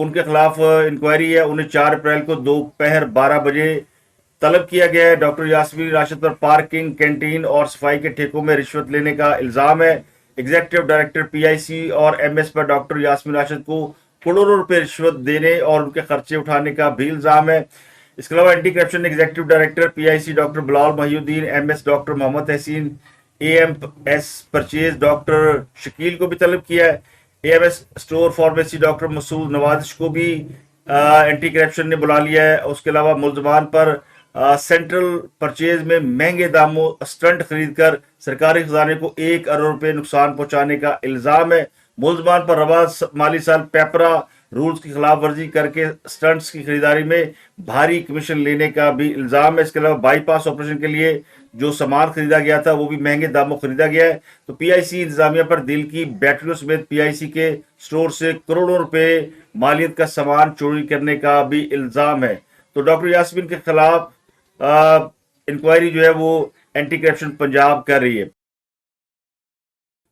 ان کے خلاف انکوائری ہے. انہیں 4 اپریل کو دوپہر 12 بجے طلب کیا گیا ہے. ڈاکٹر یاسمین راشد پر پارکنگ، کینٹین اور صفائی کے ٹھیکوں میں رشوت لینے کا الزام ہے. ایگزیکٹو ڈائریکٹر پی آئی سی اور ایم ایس پر ڈاکٹر یاسمین راشد کو کروڑوں روپے رشوت دینے اور ان کے خرچے اٹھانے کا بھی الزام ہے. اس کے علاوہ anti corruption executive director P I C doctor Bilal Mohiuddin, M S doctor Muhammad Tehseen, A M S purchase doctor Shakeel کو بھی طلب کیا ہے. A M S store pharmacy doctor Masood Nawazish کو بھی اینٹی کرپشن نے بلا لیا ہے. اس کے علاوہ ملزمان پر سینٹرل پرچیز میں مہنگے داموں اسٹنٹ خرید کر سرکاری خزانے کو 1 ارب روپے نقصان پہنچانے کا الزام ہے. ملزمان پر رواں مالی سال پیپرا رولز کی خلاف ورزی کر کے سٹنٹس کی خریداری میں بھاری کمیشن لینے کا بھی الزام ہے. اس کے علاوہ بائی پاس آپریشن کے لیے جو سامان خریدا گیا تھا وہ بھی مہنگے داموں خریدا گیا ہے. تو پی آئی سی انتظامیہ پر دل کی بیٹریوں سمیت پی آئی سی کے سٹور سے کروڑوں روپے مالیت کا سامان چوری کرنے کا بھی الزام ہے. تو ڈاکٹر یاسمین کے خلاف انکوائری جو ہے وہ اینٹی کرپشن پنجاب کر رہی ہے.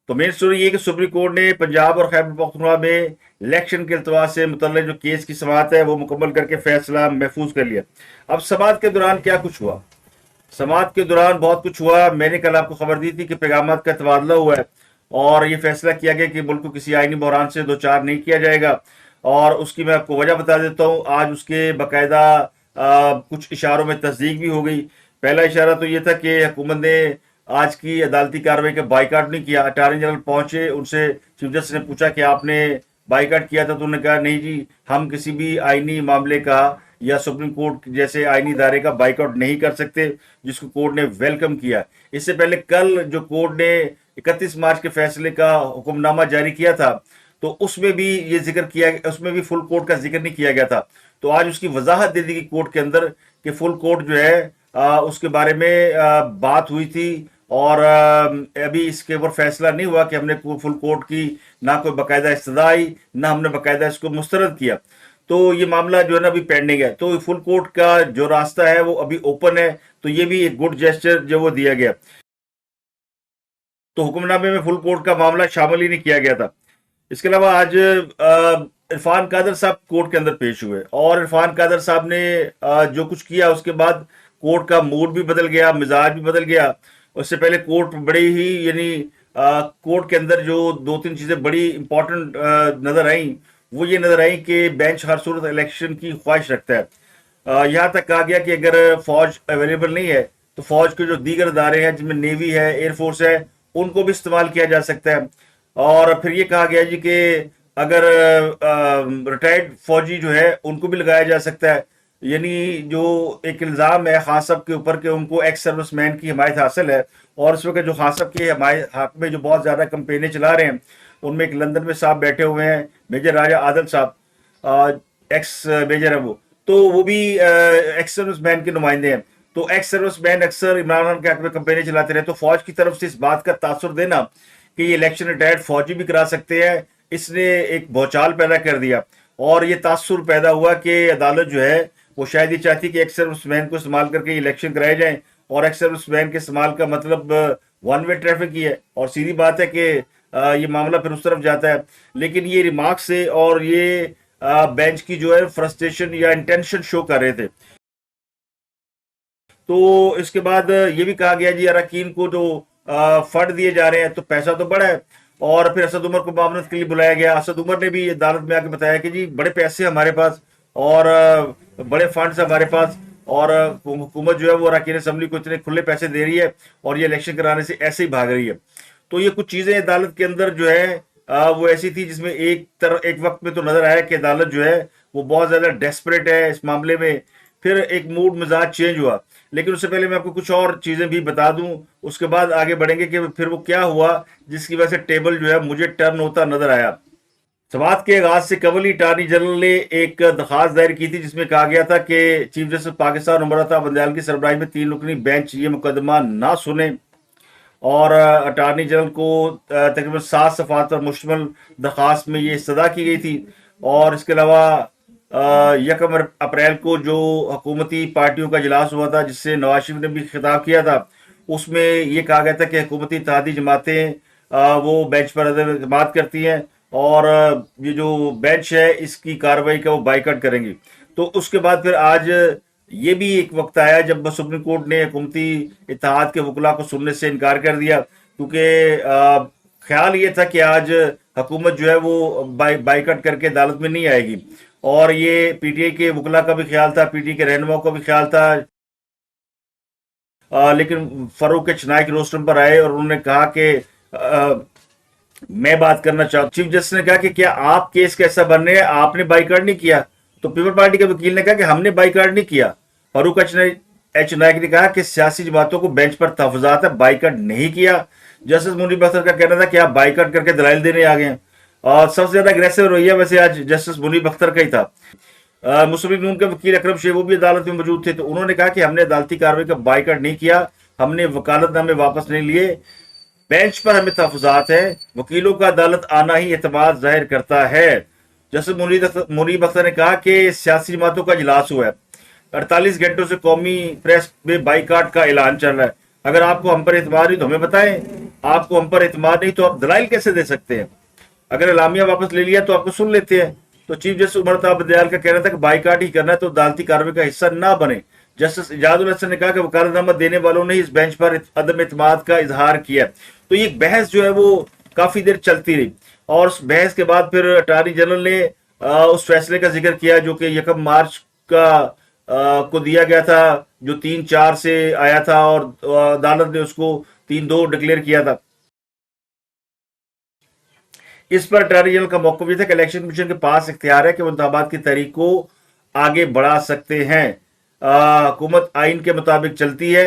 تو مین سٹوری یہ کہ سپریم کورٹ نے پنجاب اور خیبر پختونخوا میں الیکشن کے التوا سے متعلق جو کیس کی سماعت ہے وہ مکمل کر کے فیصلہ محفوظ کر لیا. اب سماعت کے دوران کیا کچھ ہوا؟ سماعت کے دوران بہت کچھ ہوا. میں نے کل آپ کو خبر دی تھی کہ پیغامات کا تبادلہ ہوا ہے اور یہ فیصلہ کیا گیا کہ ملک کو کسی آئینی بحران سے دوچار نہیں کیا جائے گا. اور اس کی میں آپ کو وجہ بتا دیتا ہوں. آج اس کے باقاعدہ کچھ اشاروں میں تصدیق بھی ہو گئی. پہلا اشارہ تو یہ تھا کہ حکومت نے آج کی عدالتی کارروائی کا بائیکاٹ نہیں کیا. اٹارنی جنرل پہنچے، ان سے چیف جسٹس نے پوچھا کہ آپ نے بائیکاٹ کیا تھا؟ تو انہوں نے کہا نہیں جی، ہم کسی بھی آئینی معاملے کا یا سپریم کورٹ جیسے آئینی ادارے کا بائیکاٹ نہیں کر سکتے، جس کو کورٹ نے ویلکم کیا. اس سے پہلے کل جو کورٹ نے 31 مارچ کے فیصلے کا حکم نامہ جاری کیا تھا تو اس میں بھی یہ ذکر کیا، اس میں بھی فل کورٹ کا ذکر نہیں کیا گیا تھا. تو آج اس کی وضاحت دے دی گئی کورٹ کے اندر کہ فل کورٹ جو ہے اس کے بارے میں بات ہوئی تھی اور ابھی اس کے اوپر فیصلہ نہیں ہوا کہ ہم نے فل کورٹ کی نہ کوئی باقاعدہ استدعا آئی، نہ ہم نے باقاعدہ اس کو مسترد کیا. تو یہ معاملہ جو ہے نا ابھی پینڈنگ ہے. تو فل کورٹ کا جو راستہ ہے وہ ابھی اوپن ہے. تو یہ بھی ایک گڈ جیسچر جو وہ دیا گیا. تو حکم نامے میں فل کورٹ کا معاملہ شامل ہی نہیں کیا گیا تھا. اس کے علاوہ آج عرفان قادر صاحب کورٹ کے اندر پیش ہوئے اور عرفان قادر صاحب نے جو کچھ کیا اس کے بعد کورٹ کا موڈ بھی بدل گیا، مزاج بھی بدل گیا. اس سے پہلے کورٹ بڑی ہی یعنی کورٹ کے اندر جو 2-3 چیزیں بڑی امپورٹنٹ نظر آئیں وہ یہ نظر آئیں کہ بینچ ہر صورت الیکشن کی خواہش رکھتا ہے. یہاں تک کہا گیا کہ اگر فوج اویلیبل نہیں ہے تو فوج کے جو دیگر ادارے ہیں جن میں نیوی ہے، ایئر فورس ہے، ان کو بھی استعمال کیا جا سکتا ہے. اور پھر یہ کہا گیا جی کہ اگر ریٹائرڈ فوجی جو ہے ان کو بھی لگایا جا سکتا ہے. یعنی جو ایک الزام ہے خان صاحب کے اوپر کہ ان کو ایکس سروس مین کی حمایت حاصل ہے اور اس وقت جو خان صاحب کے حق میں جو بہت زیادہ کمپینیں چلا رہے ہیں ان میں ایک لندن میں صاحب بیٹھے ہوئے ہیں، میجر راجہ عادل صاحب، ایکس میجر ہے وہ، تو وہ بھی ایکس سروس مین کے نمائندے ہیں. تو ایکس سروس مین اکثر عمران خان کے حق میں کمپینیں چلاتے رہے. تو فوج کی طرف سے اس بات کا تاثر دینا کہ یہ الیکشن ریٹائرڈ فوجی بھی کرا سکتے ہیں، اس نے ایک بھوچال پیدا کر دیا. اور یہ تاثر پیدا ہوا کہ عدالت جو ہے وہ شاید یہ چاہتی کہ ایکس سروس مین کو استعمال کر کے الیکشن کرائے جائیں. اور ایکس سروس مین کے استعمال کا مطلب ون وے ٹریفک ہی ہے اور سیدھی بات ہے کہ یہ معاملہ پھر اس طرف جاتا ہے. لیکن یہ ریمارک سے اور یہ بینچ کی جو ہے فرسٹریشن یا انٹینشن شو کر رہے تھے. تو اس کے بعد یہ بھی کہا گیا جی اراکین کو جو فنڈ دیے جا رہے ہیں تو پیسہ تو بڑا ہے. اور پھر اسد عمر کو معاملت کے لیے بلایا گیا. اسد عمر نے بھی عدالت میں آ کے بتایا کہ جی بڑے پیسے ہمارے پاس اور بڑے فنڈز ہمارے پاس اور حکومت جو ہے وہ اراکین اسمبلی کو اتنے کھلے پیسے دے رہی ہے اور یہ الیکشن کرانے سے ایسے ہی بھاگ رہی ہے. تو یہ کچھ چیزیں عدالت کے اندر جو ہے وہ ایسی تھی جس میں ایک وقت میں تو نظر آیا کہ عدالت جو ہے وہ بہت زیادہ ڈیسپریٹ ہے اس معاملے میں. پھر ایک موڈ مزاج چینج ہوا. لیکن اس سے پہلے میں آپ کو کچھ اور چیزیں بھی بتا دوں، اس کے بعد آگے بڑھیں گے کہ پھر وہ کیا ہوا جس کی وجہ سے ٹیبل جو ہے مجھے ٹرن ہوتا نظر آیا. سماعت کے آغاز سے قبل ہی اٹارنی جنرل نے ایک درخواست دائر کی تھی جس میں کہا گیا تھا کہ چیف جسٹس پاکستان عمر بندیال کی سربراہی میں 3 رکنی بینچ یہ مقدمہ نہ سنے اور اٹارنی جنرل کو تقریباً 7 صفحات پر مشتمل درخواست میں یہ استدعا کی گئی تھی. اور اس کے علاوہ 1 اپریل کو جو حکومتی پارٹیوں کا اجلاس ہوا تھا جس سے نواز شریف نے بھی خطاب کیا تھا، اس میں یہ کہا گیا تھا کہ حکومتی اتحادی جماعتیں وہ بینچ پر عدم اعتماد کرتی ہیں اور یہ جو بینچ ہے اس کی کارروائی کا وہ بائیکاٹ کریں گے. تو اس کے بعد پھر آج یہ بھی ایک وقت آیا جب سپریم کورٹ نے حکومتی اتحاد کے وکلاء کو سننے سے انکار کر دیا، کیونکہ خیال یہ تھا کہ آج حکومت جو ہے وہ بائیکاٹ کر کے عدالت میں نہیں آئے گی. اور یہ پی ٹی آئی کے وکلاء کا بھی خیال تھا، پی ٹی آئی کے رہنماؤں کا بھی خیال تھا. لیکن فاروق چنائک روسٹرم پر آئے اور انہوں نے کہا کہ میں بات کرنا چاہتا ہوں. چیف جسٹس نے کہا کہ کیا آپ کیس کا حصہ بن رہے ہیں، آپ نے بائیکاٹ نہیں کیا؟ تو پیپل پارٹی کے وکیل نے کہا کہ ہم نے بائیکاٹ نہیں کیا. فاروق ایچ نائک نے کہا کہ سیاسی جماعتوں کو بینچ پر تحفظات ہے، بائیکاٹ نہیں کیا. جسٹس منیب اختر کا کہنا تھا کہ آپ بائیکاٹ کر کے دلائل دینے آ گئے ہیں. اور سب سے زیادہ اگریسو رویہ ویسے آج جسٹس منیب اختر کا ہی تھا. مسلم لیگ نون کے وکیل اکرم شیخ وہ بھی عدالت میں موجود تھے، تو انہوں نے کہا کہ ہم نے عدالتی کارروائی کا بائیکاٹ نہیں کیا، ہم نے وکالت نامے واپس نہیں لیے، بینچ پر ہمیں تحفظات ہے، وکیلوں کا عدالت آنا ہی اعتماد ظاہر کرتا ہے. جسٹس منیب اختر نے کہا کہ سیاسی جماعتوں کا اجلاس ہوا ہے، 48 گھنٹوں سے قومی پریس میں بائیکاٹ کا اعلان چل رہا ہے. اگر آپ کو ہم پر اعتماد نہیں تو ہمیں بتائیں، آپ کو ہم پر اعتماد نہیں تو آپ دلائل کیسے دے سکتے ہیں؟ اگر اعلامیہ واپس لے لیا تو آپ کو سن لیتے ہیں. تو چیف جسٹس عمر طاہر بدیال کا کہنا تھا کہ بائیکاٹ ہی کرنا ہے تو عدالتی کارروائی کا حصہ نہ بنے. جسٹس اجاز الحسن نے کہا کہ وکالت نامہ دینے والوں نے اس بینچ پر عدم اعتماد کا اظہار کیا. تو یہ بحث جو ہے وہ کافی دیر چلتی رہی، اور اس بحث کے بعد پھر اٹارنی جنرل نے اس فیصلے کا ذکر کیا جو کہ 1 مارچ کو دیا گیا تھا، جو 3-4 سے آیا تھا، اور عدالت نے اس کو 3-2 ڈکلیئر کیا تھا. اس پر اٹارنی جنرل کا موقف یہ تھا کہ الیکشن کمیشن کے پاس اختیار ہے کہ وہ انتخابات کی تاریخ کو آگے بڑھا سکتے ہیں. حکومت آئین کے مطابق چلتی ہے.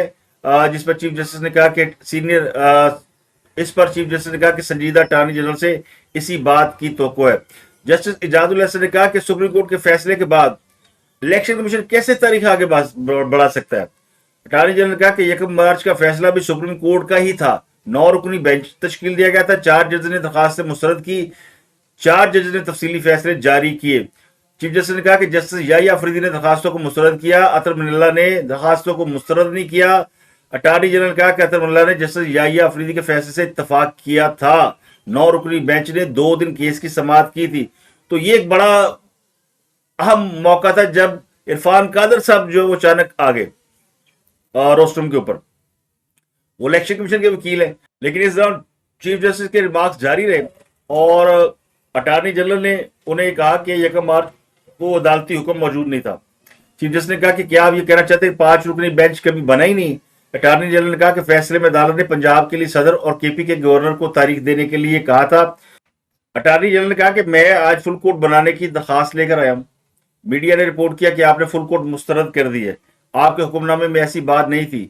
جس پر چیف جسٹس نے کہا کہ اس پر چیف جسٹس نے کہا کہ سنجیدہ اٹارنی جنرل سے اسی بات کی توقع ہے. جسٹس اجاز الحسن نے کہا کہ سپریم کورٹ کے فیصلے کے بعد الیکشن کمیشن کیسے تاریخ آگے بڑھا سکتا ہے؟ اٹارنی جنرل نے کہا کہ 1 مارچ کا فیصلہ بھی سپریم کورٹ کا ہی تھا. 9 رکنی بینچ تشکیل دیا گیا تھا، 4 ججز نے درخواستیں مسترد کی، 4 ججز نے تفصیلی فیصلے جاری کیے. چیف جسٹس نے کہا کہ جسٹس یحییٰ افریدی نے درخواستوں کو مسترد کیا، اطہر من اللہ نے درخواستوں کو مسترد نہیں کیا. اٹارنی جنرل نے کہا کہ اطہر من اللہ نے جسٹس یحییٰ افریدی کے فیصلے سے اتفاق کیا تھا. 9 رکنی بینچ نے 2 دن کیس کی سماعت کی تھی. تو یہ ایک بڑا اہم موقع تھا جب عرفان قادر صاحب جو وہ اچانک آ گئے روسٹرم کے اوپر. وہ الیکشن کمیشن کے وکیل ہیں، لیکن اس دوران چیف جسٹس کے ریمارکس جاری رہے، اور اٹارنی جنرل نے انہیں کہا کہ 1 مارچ کو عدالتی حکم موجود نہیں تھا. چیف جسٹس نے کہا کہ کیا آپ یہ کہنا چاہتے ہیں 5 رکنی بینچ کبھی بنا ہی نہیں؟ اٹارنی جنرل نے کہا کہ فیصلے میں عدالت نے پنجاب کے لیے صدر اور کے پی کے گورنر کو تاریخ دینے کے لیے کہا تھا. اٹارنی جنرل نے کہا کہ میں آج فل کورٹ بنانے کی درخواست لے کر آیا ہوں. میڈیا نے رپورٹ کیا کہ آپ نے فل کورٹ مسترد کر دی ہے، آپ کے حکم نامے میں ایسی بات نہیں تھی.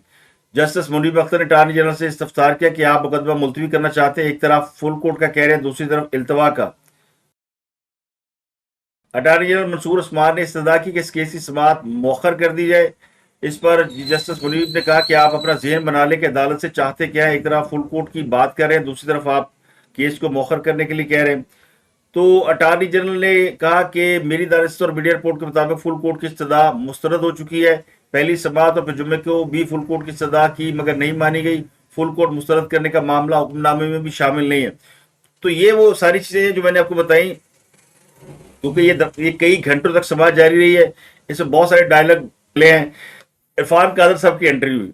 جسٹس منیب اختر نے اٹارنی جنرل سے استفسار کیا کہ آپ مقدمہ ملتوی کرنا چاہتے ہیں، ایک طرف فل کورٹ کا کہہ رہے ہیں، دوسری طرف التوا کا. اٹارنی جنرل منصور عثمان نے استدعا کی کہ اس کیس کی سماعت مؤخر کر دی جائے. اس پر جسٹس منیب نے کہا کہ آپ اپنا ذہن بنا لیں کہ عدالت سے چاہتے کیا ہے، ایک طرف فل کورٹ کی بات کر رہے ہیں، دوسری طرف آپ کیس کو مؤخر کرنے کے لیے کہہ رہے ہیں. تو اٹارنی جنرل نے کہا کہ میری دانست اور میڈیا رپورٹ کے مطابق فل کورٹ کی استدعا مسترد ہو چکی ہے. پہلی سماعت اور پھر جمعے کو بھی فل کورٹ کی استدعا کی مگر نہیں مانی گئی. فل کورٹ مسترد کرنے کا معاملہ حکم نامے میں بھی شامل نہیں ہے. تو یہ وہ ساری چیزیں ہیں جو میں نے آپ کو بتائیں، کیونکہ یہ کئی گھنٹوں تک سماعت جاری رہی ہے. اس میں بہت سارے ڈائلاگ لے ہیں. عرفان قادر صاحب کی انٹری ہوئی،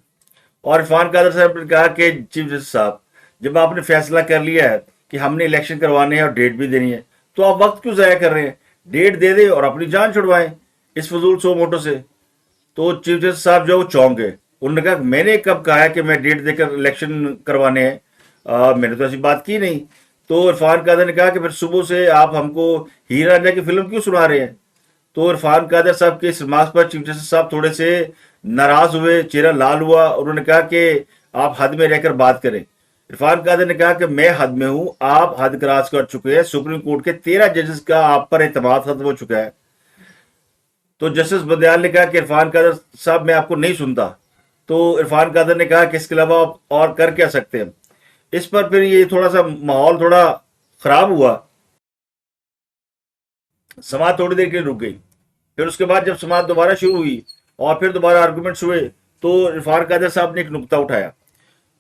اور عرفان قادر صاحب نے کہا کہ چیف جسٹس صاحب، جب آپ نے فیصلہ کر لیا ہے کہ ہم نے الیکشن کروانے ہیں اور ڈیٹ بھی دینی ہے، تو آپ وقت کیوں ضائع کر رہے ہیں؟ ڈیٹ دے دیں اور اپنی جان چھڑوائیں اس فضول سو موٹو سے. تو چیف جسٹس صاحب جو وہ چونک گئے. انہوں نے کہا میں نے کب کہا ہے کہ میں ڈیٹ دے کر الیکشن کروانے ہیں؟ میں نے تو ایسی بات کی نہیں. تو عرفان قادر نے کہا کہ پھر صبح سے آپ ہم کو ہیر رانجھا کی فلم کیوں سنا رہے ہیں؟ تو عرفان قادر صاحب کے اس ریمارکس پر چیف جسٹس صاحب تھوڑے سے ناراض ہوئے، چہرہ لال ہوا، اور انہوں نے کہا کہ آپ حد میں رہ کر بات کریں. عرفان قادر نے کہا کہ میں حد میں ہوں، آپ حد کراس کر چکے ہیں. سپریم کورٹ کے 13 ججز کا آپ پر اعتماد ختم ہو چکا ہے. تو جسٹس بدیال نے کہا کہ عرفان قادر صاحب میں آپ کو نہیں سنتا. تو عرفان قادر نے کہا کہ اس کے علاوہ آپ اور کر کیا سکتے ہیں؟ اس پر پھر یہ تھوڑا سا ماحول تھوڑا خراب ہوا، سماعت تھوڑی دیر کے لیے رک گئی. پھر اس کے بعد جب سماعت دوبارہ شروع ہوئی اور پھر دوبارہ آرگومنٹس ہوئے، تو عرفان قادر صاحب نے ایک نقطہ اٹھایا،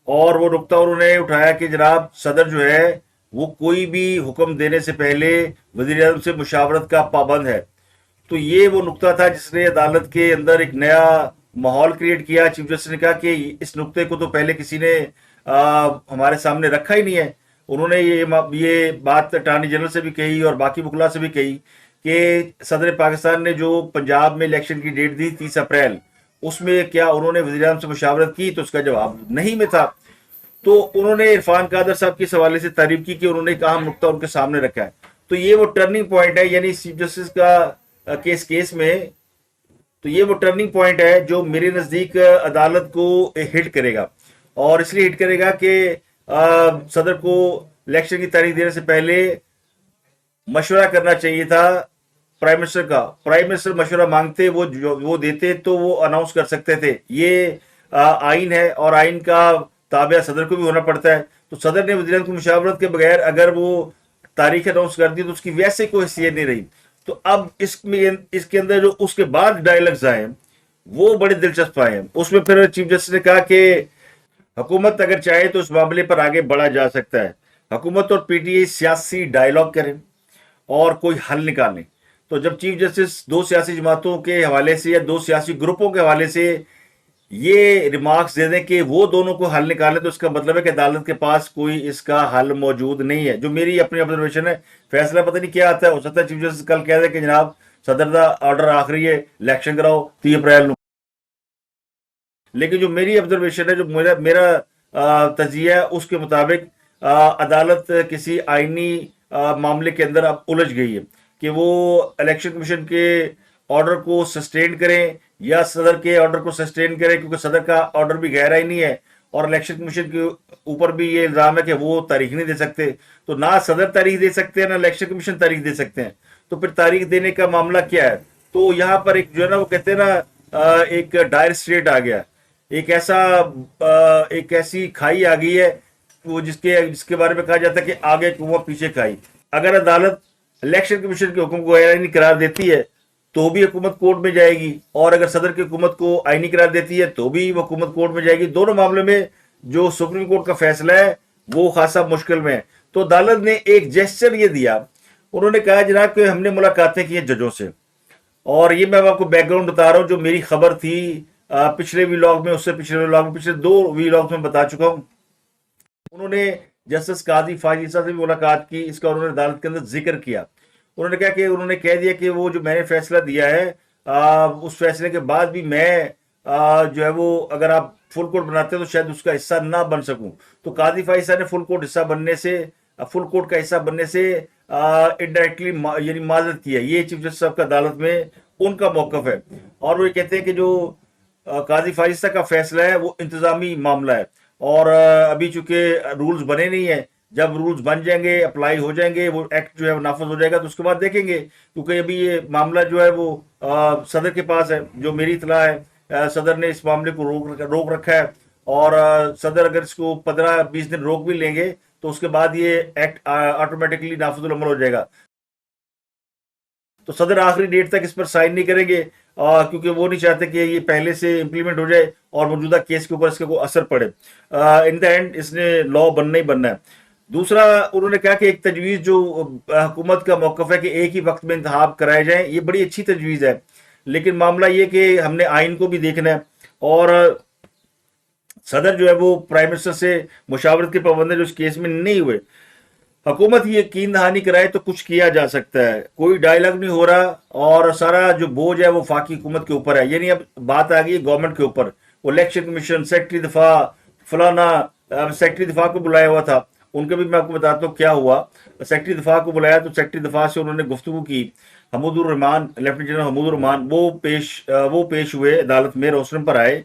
اور وہ نقطہ انہوں نے اٹھایا کہ جناب صدر جو ہے وہ کوئی بھی حکم دینے سے پہلے وزیر اعظم سے مشاورت کا پابند ہے. تو یہ وہ نقطہ تھا جس نے عدالت کے اندر ایک نیا ماحول کریٹ کیا. چیف جسٹس نے کہا کہ اس نقطے کو تو پہلے کسی نے ہمارے سامنے رکھا ہی نہیں ہے. انہوں نے یہ بات اٹارنی جنرل سے بھی کہی اور باقی وکلاء سے بھی کہی کہ صدر پاکستان نے جو پنجاب میں الیکشن کی ڈیٹ دی 30 اپریل، اس میں کیا انہوں نے وزیر اعظم سے مشاورت کی؟ تو اس کا جواب نہیں میں تھا. تو انہوں نے عرفان قادر صاحب کے حوالے سے تعریف کی کہ انہوں نے ایک اہم نقطہ ان کے سامنے رکھا ہے. تو یہ وہ ٹرننگ پوائنٹ ہے، یعنی چیف جسٹس کا کیس میں تو یہ وہ ٹرننگ پوائنٹ ہے جو میرے نزدیک عدالت کو ہٹ کرے گا. اور اس لیے ہٹ کرے گا کہ صدر کو الیکشن کی تاریخ دینے سے پہلے مشورہ کرنا چاہیے تھا پرائم منسٹر کا. پرائم منسٹر مشورہ مانگتے، وہ دیتے تو وہ اناؤنس کر سکتے تھے. یہ آئین ہے اور آئین کا تابع صدر کو بھی ہونا پڑتا ہے. تو صدر نے وزیر اعظم کی مشاورت کے بغیر اگر وہ تاریخ اناؤنس کر دی تو اس کی ویسے کوئی حیثیت نہیں رہی. تو اب اس کے اندر جو اس کے بعد ڈائلاگز آئے وہ بڑے دلچسپ آئے ہیں. اس میں پھر چیف جسٹس نے کہا کہ حکومت اگر چاہے تو اس معاملے پر آگے بڑھا جا سکتا ہے. حکومت اور پی ٹی آئی سیاسی ڈائلاگ کریں اور کوئی حل نکالیں. تو جب چیف جسٹس دو سیاسی جماعتوں کے حوالے سے یا دو سیاسی گروپوں کے حوالے سے یہ ریمارکس دے دیں کہ وہ دونوں کو حل نکالیں، تو اس کا مطلب ہے کہ عدالت کے پاس کوئی اس کا حل موجود نہیں ہے. جو میری اپنی آبزرویشن ہے، فیصلہ پتہ نہیں کیا آتا ہے. ہو سکتا ہے چیف جسٹس کل کہہ دے کہ جناب صدر دا آرڈر آخری ہے، الیکشن کراؤ 30 اپریل. لیکن جو میری آبزرویشن ہے، جو میرا تجزیہ ہے، اس کے مطابق عدالت کسی آئینی معاملے کے اندر اب الجھ گئی ہے کہ وہ الیکشن کمیشن کے آرڈر کو سسٹین کریں یا صدر کے آرڈر کو سسٹین کریں، کیونکہ صدر کا آرڈر بھی غیر آئینی ہے اور الیکشن کمیشن کے اوپر بھی یہ الزام ہے کہ وہ تاریخ نہیں دے سکتے. تو نہ صدر تاریخ دے سکتے ہیں، نہ الیکشن کمیشن تاریخ دے سکتے ہیں. تو پھر تاریخ دینے کا معاملہ کیا ہے؟ تو یہاں پر ایک جو ہے نا وہ کہتے ہیں نا ایک ڈائر اسٹریٹ آ گیا، ایک ایسی کھائی آ گئی ہے وہ جس کے بارے میں کہا جاتا ہے کہ آگے کنواں پیچھے کھائی. اگر عدالت الیکشن کمیشن کے حکم کو غیر آئینی قرار دیتی ہے تو بھی حکومت کورٹ میں جائے گی، اور اگر صدر کی حکومت کو آئینی قرار دیتی ہے تو بھی وہ حکومت کورٹ میں جائے گی. دونوں معاملے میں جو سپریم کورٹ کا فیصلہ ہے وہ خاصا مشکل میں ہے. تو عدالت نے ایک جیسچر یہ دیا، انہوں نے کہا جناب کہ ہم نے ملاقاتیں کی ہیں ججوں سے، اور یہ میں آپ کو بیک گراؤنڈ بتا رہا ہوں جو میری خبر تھی پچھلے ویلاگ میں، اس سے پچھلے ویلاگ میں، پچھلے 2 ویلاگ میں بتا چکا ہوں. انہوں نے جسٹس قاضی فاضل سے بھی ملاقات کی، اس کا انہوں نے عدالت کے اندر ذکر کیا. انہوں نے کہا کہ انہوں نے کہہ دیا کہ وہ جو میں نے فیصلہ دیا ہے اس فیصلے کے بعد بھی میں جو ہے وہ اگر آپ فل کورٹ بناتے ہیں تو شاید اس کا حصہ نہ بن سکوں. تو قاضی فاضل صاحب نے فل کورٹ کا حصہ بننے سے انڈائریکٹلی یعنی معذرت کی ہے. یہ چیف جسٹس صاحب کا عدالت میں ان کا موقف ہے، اور وہ یہ کہتے ہیں کہ جو قاضی فاضل صاحب کا فیصلہ ہے وہ انتظامی معاملہ ہے، اور ابھی چونکہ رولز بنے نہیں ہیں. جب رولز بن جائیں گے، اپلائی ہو جائیں گے، وہ ایکٹ جو ہے وہ نافذ ہو جائے گا تو اس کے بعد دیکھیں گے. کیونکہ ابھی یہ معاملہ جو ہے وہ صدر کے پاس ہے. جو میری اطلاع ہے صدر نے اس معاملے کو روک رکھا ہے، اور صدر اگر اس کو 15-20 دن روک بھی لیں گے تو اس کے بعد یہ ایکٹ آٹومیٹکلی نافذ العمل ہو جائے گا. تو صدر آخری ڈیٹ تک اس پر سائن نہیں کریں گے کیونکہ وہ نہیں چاہتے کہ یہ پہلے سے امپلیمنٹ ہو جائے اور موجودہ کیس کے اوپر اس کا کوئی اثر پڑے. ان دا اینڈ اس نے لا بننا ہی بننا ہے. دوسرا انہوں نے کہا کہ ایک تجویز جو حکومت کا موقف ہے کہ ایک ہی وقت میں انتخاب کرائے جائیں، یہ بڑی اچھی تجویز ہے، لیکن معاملہ یہ کہ ہم نے آئین کو بھی دیکھنا ہے، اور صدر جو ہے وہ پرائم منسٹر سے مشاورت کے پابند جو اس کیس میں نہیں ہوئے. حکومت یہ یقین دہانی کرائے تو کچھ کیا جا سکتا ہے. کوئی ڈائلاگ نہیں ہو رہا اور سارا جو بوجھ ہے وہ وفاقی حکومت کے اوپر ہے. یعنی اب بات آ گئی گورنمنٹ کے اوپر. وہ الیکشن کمیشن، سیکرٹری دفاع، فلانا سیکرٹری دفاع کو بلایا ہوا تھا، ان کے بھی میں آپ کو بتاتا ہوں کیا ہوا. سیکرٹری دفاع کو بلایا تو سیکرٹری دفاع سے انہوں نے گفتگو کی. حمود الرحمان، لیفٹیننٹ جنرل حمود الرحمان وہ پیش ہوئے عدالت میں، روسٹرم پر آئے.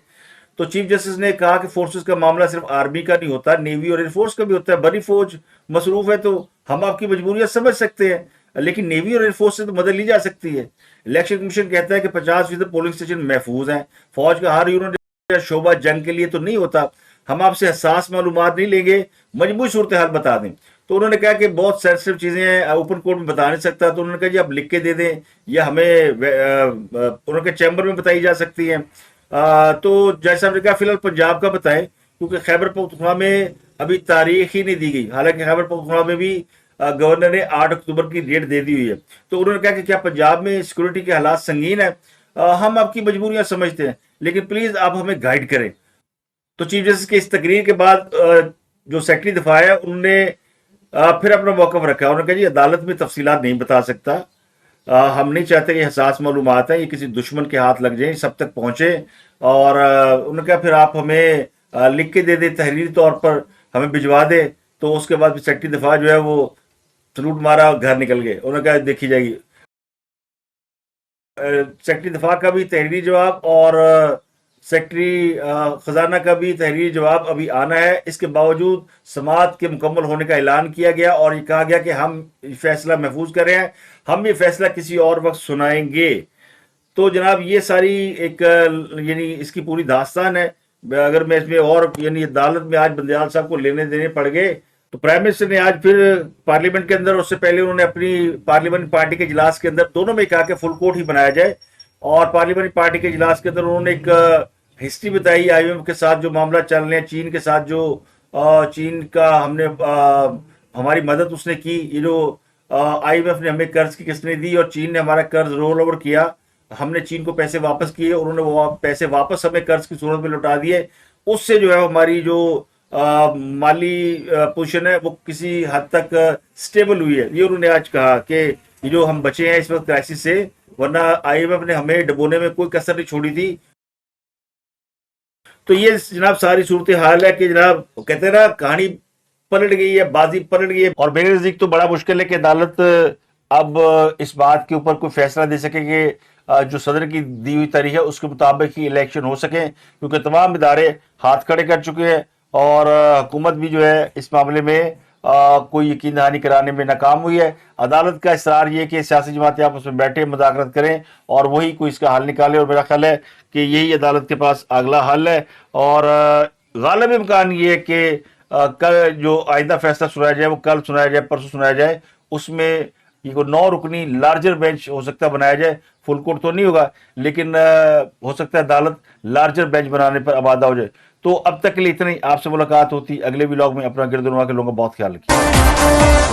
تو چیف جسٹس نے کہا کہ فورسز کا معاملہ صرف آرمی کا نہیں ہوتا، نیوی اور ایئر فورس کا بھی ہوتا ہے. بڑی فوج مصروف ہے تو ہم آپ کی مجبوریاں سمجھ سکتے ہیں، لیکن نیوی اور ایئر فورس سے تو مدد لی جا سکتی ہے. الیکشن کمیشن کہتا ہے کہ 50% پولنگ اسٹیشن محفوظ ہیں. فوج کا ہر یونٹ شعبہ جنگ کے لیے تو نہیں ہوتا. ہم آپ سے حساس معلومات نہیں لیں گے، مجموعی صورتحال بتا دیں. تو انہوں نے کہا کہ بہت سینسٹیو چیزیں ہیں، اوپن کورٹ میں بتا نہیں سکتا. تو انہوں نے کہا جی آپ لکھ کے دے دیں یا ہمیں انہوں کے چیمبر میں بتائی جا سکتی ہیں. تو جج صاحب نے کہا فی الحال پنجاب کا بتائیں کیونکہ خیبر پختونخوا میں ابھی تاریخ ہی نہیں دی گئی، حالانکہ خیبر پختونخوا میں بھی گورنر نے 8 اکتوبر کی ڈیٹ دے دی ہوئی ہے۔ تو انہوں نے کہا کہ کیا پنجاب میں سیکورٹی کے حالات سنگین ہیں، ہم آپ کی مجبوریاں سمجھتے ہیں لیکن پلیز آپ ہمیں گائیڈ کریں۔ تو چیف جسٹس کی اس تقریر کے بعد جو سیکرٹری دفاع ہے انہوں نے پھر اپنا موقف رکھا، انہوں نے کہا جی عدالت میں تفصیلات نہیں بتا سکتا، ہم نہیں چاہتے کہ حساس معلومات ہیں یہ کسی دشمن کے ہاتھ لگ جائیں، سب تک پہنچے، اور انہوں نے کہا پھر آپ ہمیں لکھ کے دے دیں، تحریری طور پر ہمیں بھجوا دیں۔ تو اس کے بعد سیکرٹری دفاع جو ہے وہ سلوٹ مارا، گھر نکل گئے، انہوں نے کہا دیکھی جائے گی۔ سیکرٹری دفاع کا بھی تحریری جواب اور سیکرٹری خزانہ کا بھی تحریری جواب ابھی آنا ہے۔ اس کے باوجود سماعت کے مکمل ہونے کا اعلان کیا گیا اور یہ کہا گیا کہ ہم فیصلہ محفوظ کر رہے ہیں، ہم یہ فیصلہ کسی اور وقت سنائیں گے۔ تو جناب یہ ساری ایک یعنی اس کی پوری داستان ہے۔ اگر میں اس میں اور یعنی عدالت میں آج بندیال صاحب کو لینے دینے پڑ گئے، تو پرائم منسٹر نے آج پھر پارلیمنٹ کے اندر، اس سے پہلے انہوں نے اپنی پارلیمنٹ پارٹی کے اجلاس کے اندر دونوں میں کہا کہ فل کورٹ ہی بنایا جائے، اور پارلیمنٹ پارٹی کے اجلاس کے اندر انہوں نے ایک ہسٹری بتائی آئی ایم ایف کے ساتھ جو معاملہ چل رہے ہیں، چین کے ساتھ جو چین کا ہم نے ہماری مدد اس نے کی، یہ جو آئی ایم ایف نے ہمیں قرض کی قسط دی اور چین نے ہمارا قرض رول اوور کیا، ہم نے چین کو پیسے واپس کیے، انہوں نے وہ پیسے واپس ہمیں قرض کی صورت میں لوٹا دیے، اس سے جو ہے ہماری جو مالی پوزیشن ہے وہ کسی حد تک سٹیبل ہوئی ہے۔ یہ انہوں نے آج کہا کہ یہ جو ہم بچے ہیں اس وقت کرائسس سے، ورنہ آئی ایم ایف نے ہمیں ڈبونے میں کوئی کسر نہیں چھوڑی تھی۔ تو یہ جناب ساری صورتحال ہے کہ جناب کہتے ہیں نا کہانی پلٹ گئی ہے، بازی پلٹ گئی ہے، اور میرے نزدیک تو بڑا مشکل ہے کہ عدالت اب اس بات کے اوپر کوئی فیصلہ دے سکے کہ جو صدر کی دی ہوئی تاریخ ہے اس کے مطابق ہی الیکشن ہو سکیں، کیونکہ تمام ادارے ہاتھ کھڑے کر چکے ہیں اور حکومت بھی جو ہے اس معاملے میں کوئی یقین دہانی کرانے میں ناکام ہوئی ہے۔ عدالت کا اصرار یہ کہ سیاسی جماعتیں آپس میں بیٹھے مذاکرات کریں اور وہی کوئی اس کا حل نکالے، اور میرا خیال ہے کہ یہی عدالت کے پاس اگلا حل ہے، اور غالب امکان یہ ہے کہ کل جو آئندہ فیصلہ سنایا جائے وہ کل سنایا جائے، پرسوں سنایا جائے، اس میں یہ کو 9 رکنی لارجر بینچ ہو سکتا ہے بنایا جائے، فل کورٹ تو نہیں ہوگا لیکن ہو سکتا ہے عدالت لارجر بینچ بنانے پر آمادہ ہو جائے۔ تو اب تک کے لیے اتنا ہی، آپ سے ملاقات ہوتی اگلے ولاگ میں۔ اپنا گرد و نواح کے لوگوں کا بہت خیال رکھیے۔